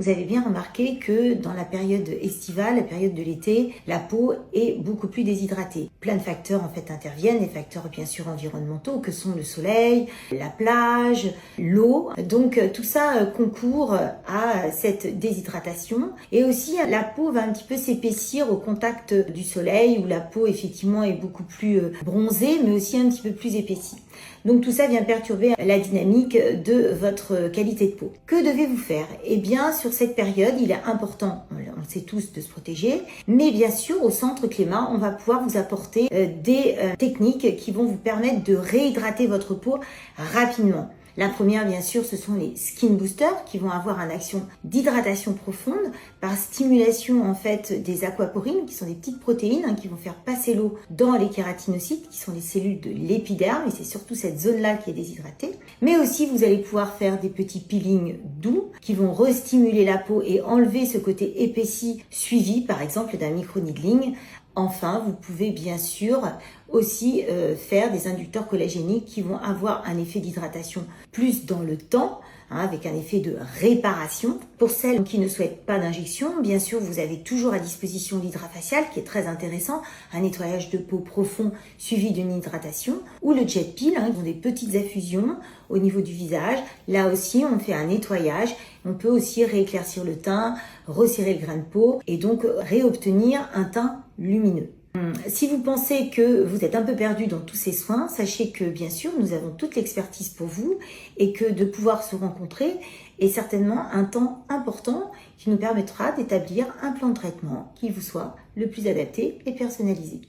vous avez bien remarqué que dans la période estivale, la période de l'été, la peau est beaucoup plus déshydratée. Plein de facteurs en fait interviennent, des facteurs bien sûr environnementaux que sont le soleil, la plage, l'eau. Donc tout ça concourt à cette déshydratation. Et aussi la peau va un petit peu s'épaissir au contact du soleil où la peau effectivement est beaucoup plus bronzée mais aussi un petit peu plus épaissie. Donc tout ça vient perturber la dynamique de votre qualité de peau. Que devez-vous faire? Eh bien sur cette période, il est important, on le sait tous, de se protéger, mais bien sûr au Centre Clément, on va pouvoir vous apporter des techniques qui vont vous permettre de réhydrater votre peau rapidement. La première, bien sûr, ce sont les skin boosters qui vont avoir une action d'hydratation profonde par stimulation en fait des aquaporines, qui sont des petites protéines qui vont faire passer l'eau dans les kératinocytes, qui sont les cellules de l'épiderme, et c'est surtout cette zone-là qui est déshydratée. Mais aussi, vous allez pouvoir faire des petits peelings doux qui vont restimuler la peau et enlever ce côté épaissi suivi, par exemple, d'un micro-needling. Enfin, vous pouvez bien sûr aussi faire des inducteurs collagéniques qui vont avoir un effet d'hydratation plus dans le temps, avec un effet de réparation. Pour celles qui ne souhaitent pas d'injection, bien sûr, vous avez toujours à disposition l'hydrafacial qui est très intéressant, un nettoyage de peau profond suivi d'une hydratation, ou le jet peel, qui ont des petites affusions au niveau du visage. Là aussi, on fait un nettoyage. On peut aussi rééclaircir le teint, resserrer le grain de peau et donc réobtenir un teint lumineux. Si vous pensez que vous êtes un peu perdu dans tous ces soins, sachez que bien sûr nous avons toute l'expertise pour vous et que de pouvoir se rencontrer est certainement un temps important qui nous permettra d'établir un plan de traitement qui vous soit le plus adapté et personnalisé.